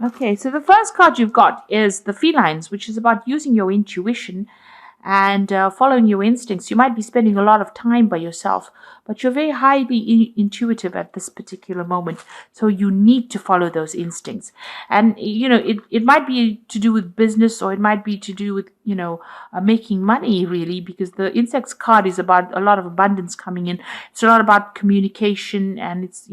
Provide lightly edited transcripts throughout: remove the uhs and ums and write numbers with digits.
Okay, so the first card you've got is the felines, which is about using your intuition and following your instincts. You might be spending a lot of time by yourself, but you're very highly intuitive at this particular moment. So you need to follow those instincts. And, it might be to do with business, or it might be to do with, making money, really, because the insects card is about a lot of abundance coming in. It's a lot about communication, and it's,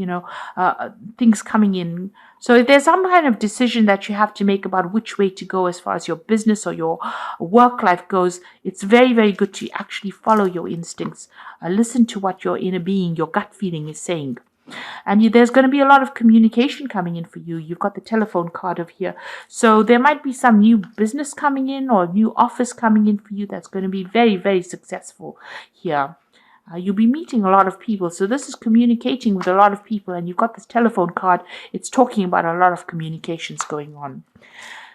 things coming in. So if there's some kind of decision that you have to make about which way to go as far as your business or your work life goes, it's very, very good to actually follow your instincts. Listen to what your inner being, your gut feeling is saying. And there's going to be a lot of communication coming in for you. You've got the telephone card over here. So there might be some new business coming in or new office coming in for you that's going to be very, very successful here. You'll be meeting a lot of people. So this is communicating with a lot of people. And you've got this telephone card. It's talking about a lot of communications going on.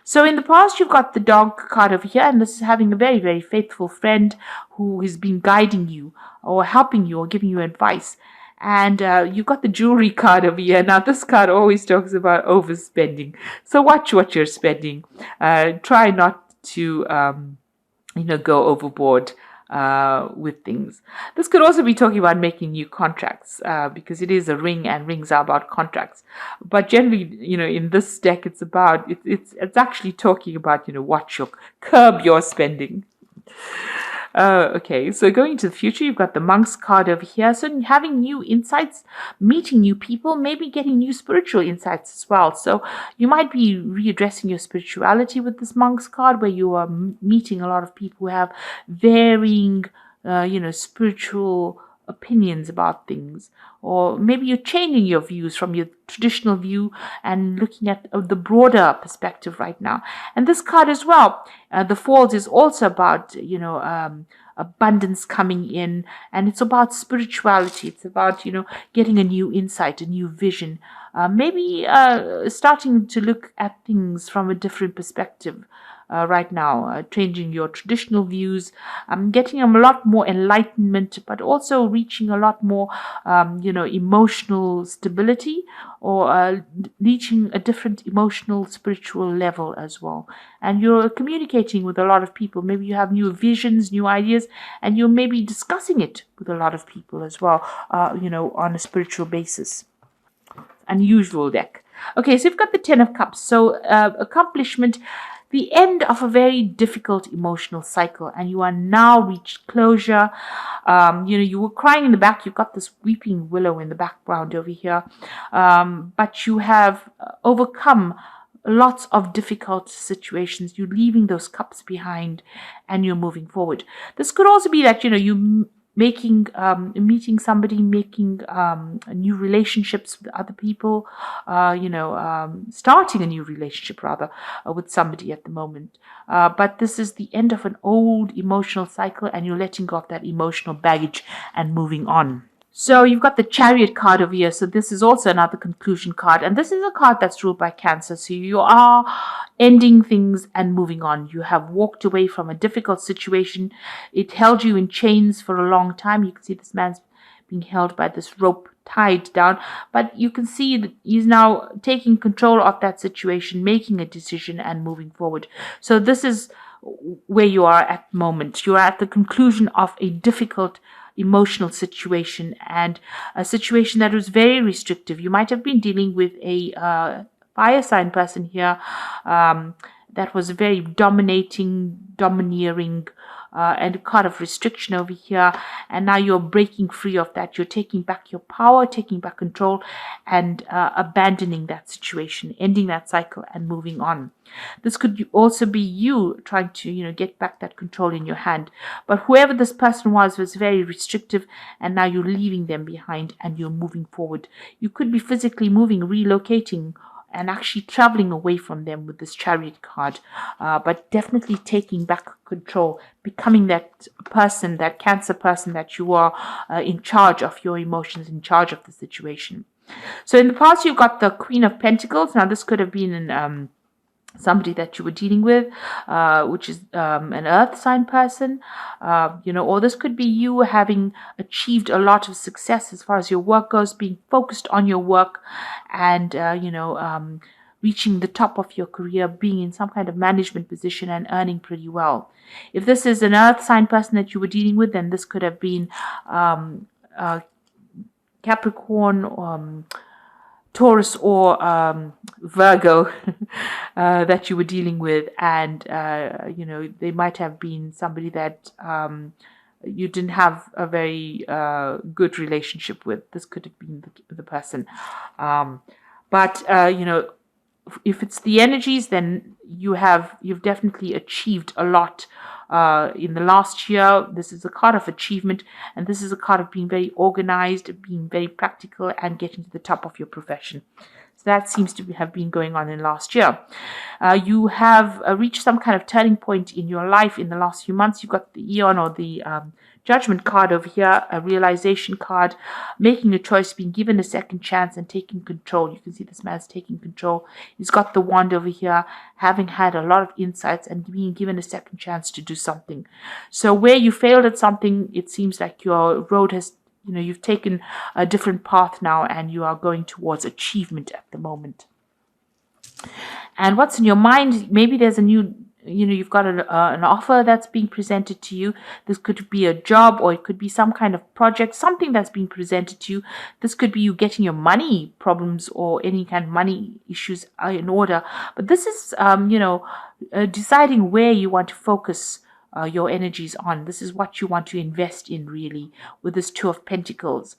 So in the past, you've got the dog card over here, and this is having a very, very faithful friend who has been guiding you or helping you or giving you advice. And you've got the jewelry card over here. Now, this card always talks about overspending. So watch what you're spending. Try not to, go overboard with things. This could also be talking about making new contracts because it is a ring, and rings are about contracts. But generally, in this deck, it's about it's actually talking about curb your spending. Okay, so going to the future, you've got the Monk's card over here. So having new insights, meeting new people, maybe getting new spiritual insights as well. So you might be readdressing your spirituality with this Monk's card, where you are meeting a lot of people who have varying, spiritual opinions about things, or maybe you're changing your views from your traditional view and looking at the broader perspective right now. And this card as well, the Falls, is also about abundance coming in, and it's about spirituality. It's about getting a new insight, a new vision, maybe starting to look at things from a different perspective. Right now, changing your traditional views, getting a lot more enlightenment, but also reaching a lot more, emotional stability, or reaching a different emotional, spiritual level as well. And you're communicating with a lot of people. Maybe you have new visions, new ideas, and you're maybe discussing it with a lot of people as well, on a spiritual basis. Unusual deck. Okay, so you've got the Ten of Cups. So accomplishment, the end of a very difficult emotional cycle, and you are now reached closure. You were crying in the back. You've got this weeping willow in the background over here, but you have overcome lots of difficult situations. You're leaving those cups behind, and you're moving forward. This could also be that you meeting somebody, making new relationships with other people, starting a new relationship rather with somebody at the moment. But this is the end of an old emotional cycle, and you're letting go of that emotional baggage and moving on. So you've got the Chariot card over here. So this is also another conclusion card. And this is a card that's ruled by Cancer. So you are ending things and moving on. You have walked away from a difficult situation. It held you in chains for a long time. You can see this man's being held by this rope tied down. But you can see that he's now taking control of that situation, making a decision and moving forward. So this is where you are at the moment. You are at the conclusion of a difficult emotional situation, and a situation that was very restrictive. You might have been dealing with a fire sign person here that was very domineering, and a kind of restriction over here. And now you're breaking free of that. You're taking back your power, taking back control, and abandoning that situation, ending that cycle and moving on. This could also be you trying to, get back that control in your hand. But whoever this person was very restrictive, and now you're leaving them behind and you're moving forward. You could be physically moving, relocating, and actually traveling away from them with this Chariot card, but definitely taking back control, becoming that person, that Cancer person that you are, in charge of your emotions, in charge of the situation. So in the past, you've got the Queen of Pentacles. Now this could have been an somebody that you were dealing with, which is an earth sign person, or this could be you having achieved a lot of success as far as your work goes, being focused on your work, and reaching the top of your career, being in some kind of management position and earning pretty well. If this is an earth sign person that you were dealing with, then this could have been Capricorn, Taurus, or Virgo that you were dealing with, and they might have been somebody that you didn't have a very good relationship with. This could have been the person, but if it's the energies, then you've definitely achieved a lot in the last year. This is a card of achievement, and this is a card of being very organized, being very practical, and getting to the top of your profession. So that seems to have been going on in last year. You have reached some kind of turning point in your life in the last few months. You've got the Eon, or the Judgment card over here, a realization card, making a choice, being given a second chance, and taking control. You can see this man's taking control. He's got the wand over here, having had a lot of insights and being given a second chance to do something. So where you failed at something, it seems like your road has, you've taken a different path now, and you are going towards achievement at the moment. And what's in your mind? Maybe there's a new, you've got an offer that's being presented to you. This could be a job, or it could be some kind of project, something that's being presented to you. This could be you getting your money problems or any kind of money issues in order. But this is, deciding where you want to focus your energies on. This is what you want to invest in, really, with this Two of Pentacles,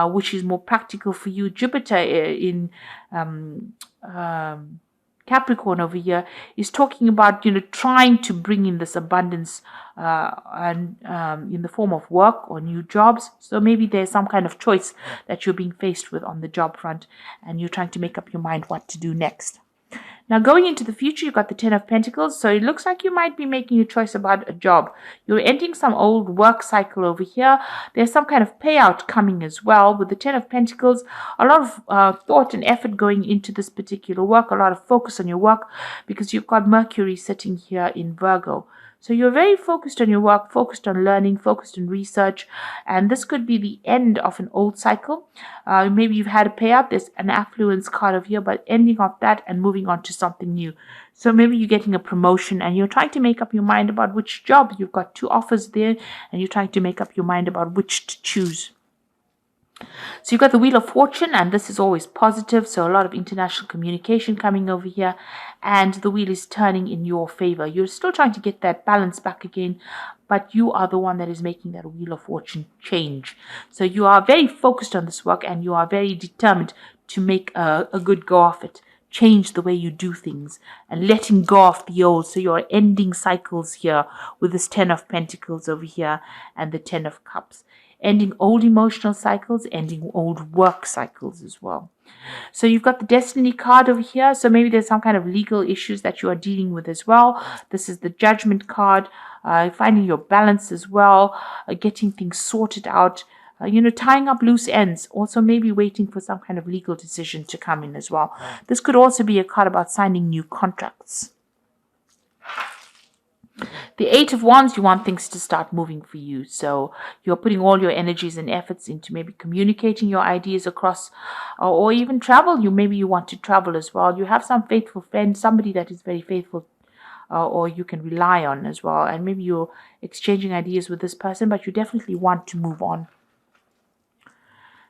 which is more practical for you. Jupiter in Capricorn over here is talking about, trying to bring in this abundance and in the form of work or new jobs. So maybe there's some kind of choice that you're being faced with on the job front, and you're trying to make up your mind what to do next. Now, going into the future, you've got the Ten of Pentacles. So it looks like you might be making a choice about a job. You're ending some old work cycle over here. There's some kind of payout coming as well. With the Ten of Pentacles, a lot of thought and effort going into this particular work, a lot of focus on your work, because you've got Mercury sitting here in Virgo. So you're very focused on your work, focused on learning, focused on research, and this could be the end of an old cycle. Maybe you've had a payout. There's an affluence card over here, but ending of that and moving on to something new. So maybe you're getting a promotion, and you're trying to make up your mind about which job. You've got two offers there, and you're trying to make up your mind about which to choose. So you've got the Wheel of Fortune, and this is always positive. So a lot of international communication coming over here, and the wheel is turning in your favor. You're still trying to get that balance back again, but you are the one that is making that Wheel of Fortune change. So you are very focused on this work, and you are very determined to make a good go of it. Change the way you do things and letting go of the old. So you're ending cycles here with this Ten of Pentacles over here and the Ten of Cups. Ending old emotional cycles, ending old work cycles as well. So you've got the Destiny card over here. So maybe there's some kind of legal issues that you are dealing with as well. This is the Judgment card. Finding your balance as well. Getting things sorted out. Tying up loose ends. Also maybe waiting for some kind of legal decision to come in as well. This could also be a card about signing new contracts. The Eight of Wands, you want things to start moving for you. So you're putting all your energies and efforts into maybe communicating your ideas across, or even travel. Maybe you want to travel as well. You have some faithful friend, somebody that is very faithful, or you can rely on as well. And maybe you're exchanging ideas with this person, but you definitely want to move on.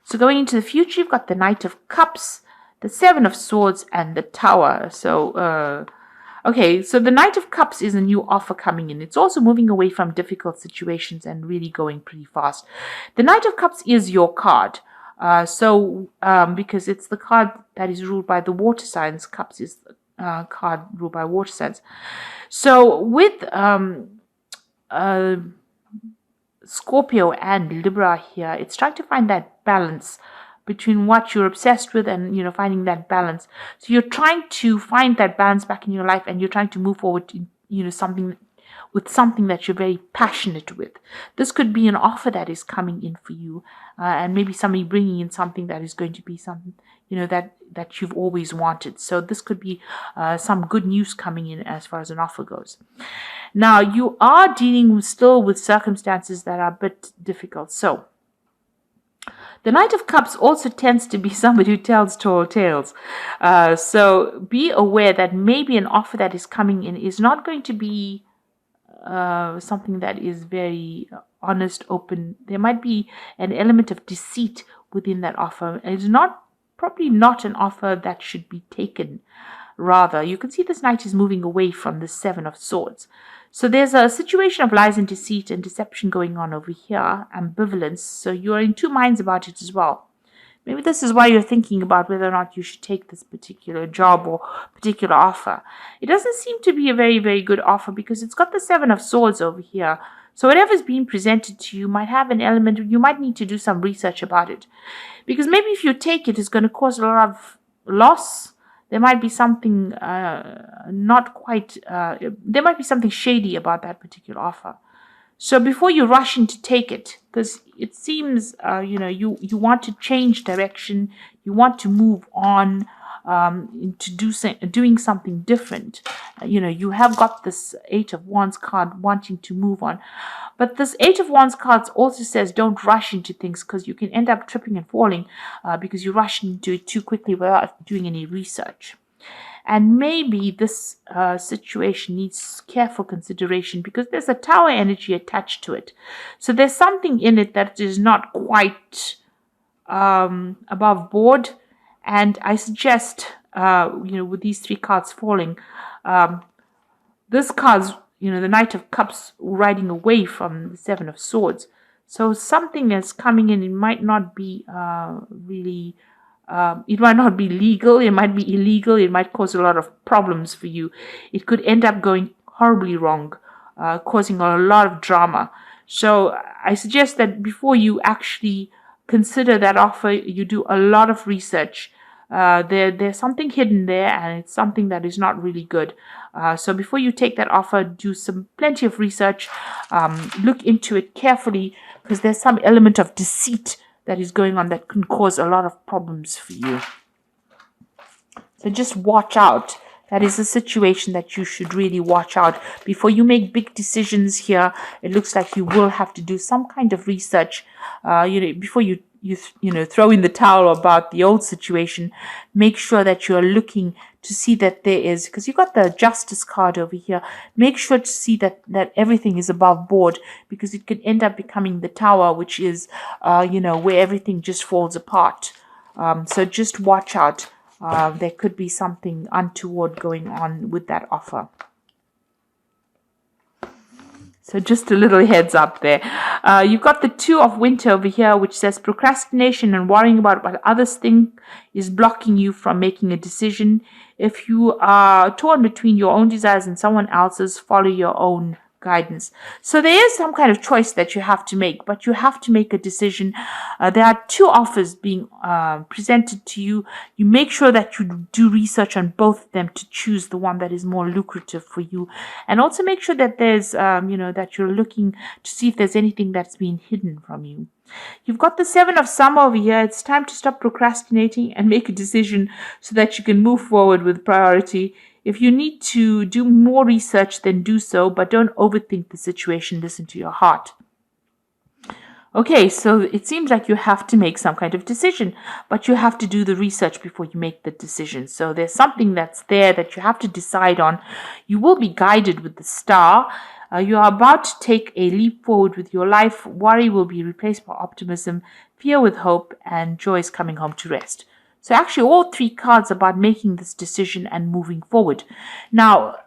So going into the future, you've got the Knight of Cups, the Seven of Swords, and the Tower. So, okay, so the Knight of Cups is a new offer coming in. It's also moving away from difficult situations and really going pretty fast. The Knight of Cups is your card. Because it's the card that is ruled by the water signs. Cups is the card ruled by water signs. So with Scorpio and Libra here, it's trying to find that balance between what you're obsessed with and, finding that balance. So you're trying to find that balance back in your life, and you're trying to move forward to, something that you're very passionate with. This could be an offer that is coming in for you, and maybe somebody bringing in something that is going to be something, that you've always wanted. So this could be some good news coming in as far as an offer goes. Now, you are dealing still with circumstances that are a bit difficult. So The Knight of Cups also tends to be somebody who tells tall tales. So be aware that maybe an offer that is coming in is not going to be something that is very honest, open. There might be an element of deceit within that offer. It's not probably not an offer that should be taken. Rather, you can see this knight is moving away from the Seven of Swords. So there's a situation of lies and deceit and deception going on over here, ambivalence. So you're in two minds about it as well. Maybe this is why you're thinking about whether or not you should take this particular job or particular offer. It doesn't seem to be a very, very good offer because it's got the Seven of Swords over here. So whatever's being presented to you might have an element, you might need to do some research about it. Because maybe if you take it, it's going to cause a lot of loss. There might be something not quite, there might be something shady about that particular offer. So before you rush in to take it, because it seems, you want to change direction, you want to move on into doing something different. You have got this Eight of Wands card wanting to move on. But this Eight of Wands card also says don't rush into things because you can end up tripping and falling because you rush into it too quickly without doing any research. And maybe this situation needs careful consideration because there's a tower energy attached to it. So there's something in it that is not quite above board. And I suggest, with these three cards falling, this card's, the Knight of Cups riding away from the Seven of Swords. So something is coming in. It might not be really... it might not be legal, it might be illegal, it might cause a lot of problems for you. It could end up going horribly wrong, causing a lot of drama. So I suggest that before you actually consider that offer, you do a lot of research. There's something hidden there and it's something that is not really good. So before you take that offer, do plenty of research, look into it carefully because there's some element of deceit that is going on that can cause a lot of problems for you. So just watch out. That is a situation that you should really watch out. Before you make big decisions here, it looks like you will have to do some kind of research. Before you throw in the towel about the old situation, make sure that you're looking to see that there is, because you've got the Justice card over here, make sure to see that everything is above board, because it could end up becoming the Tower, which is, where everything just falls apart. So just watch out. There could be something untoward going on with that offer. So just a little heads up there. You've got the Two of Winter over here, which says procrastination and worrying about what others think is blocking you from making a decision. If you are torn between your own desires and someone else's, follow your own guidance. So there is some kind of choice that you have to make, but you have to make a decision. There are two offers being presented to you. You make sure that you do research on both of them to choose the one that is more lucrative for you, and also make sure that there's that you're looking to see if there's anything that's been hidden from you. You've got the Seven of Summer over here. It's time to stop procrastinating and make a decision so that you can move forward with priority. If you need to do more research, then do so, but don't overthink the situation. Listen to your heart. Okay, so it seems like you have to make some kind of decision, but you have to do the research before you make the decision. So there's something that's there that you have to decide on. You will be guided with the star. You are about to take a leap forward with your life. Worry will be replaced by optimism, fear with hope, and joy is coming home to rest. So actually all three cards are about making this decision and moving forward. Now,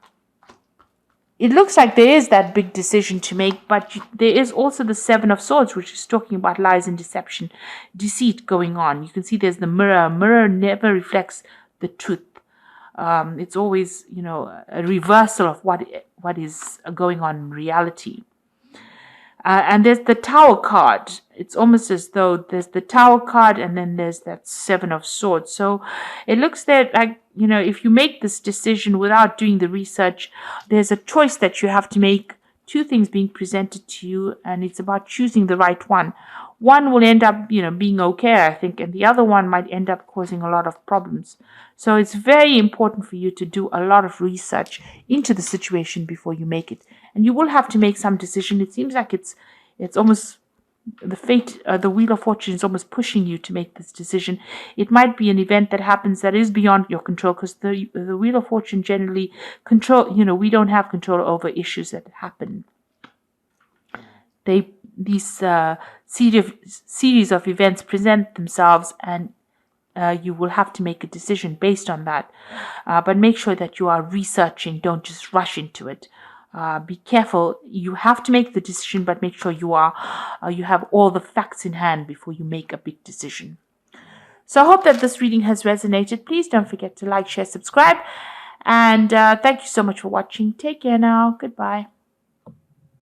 it looks like there is that big decision to make, but there is also the Seven of Swords, which is talking about lies and deception, deceit going on. You can see there's the mirror. Mirror never reflects the truth. It's always, a reversal of what is going on in reality. And there's the Tower card. It's almost as though there's the Tower card and then there's that Seven of Swords. So it looks that like, if you make this decision without doing the research, there's a choice that you have to make. Two things being presented to you, and it's about choosing the right one. One will end up, being okay, I think, and the other one might end up causing a lot of problems. So it's very important for you to do a lot of research into the situation before you make it. And you will have to make some decision. It seems like it's almost the Wheel of Fortune is almost pushing you to make this decision. It might be an event that happens that is beyond your control, because the Wheel of Fortune generally we don't have control over issues that happen. These series of events present themselves, and you will have to make a decision based on that. But make sure that you are researching. Don't just rush into it. Be careful. You have to make the decision, but make sure you have all the facts in hand before you make a big decision. So I hope that this reading has resonated. Please don't forget to like, share, subscribe. And thank you so much for watching. Take care now. Goodbye.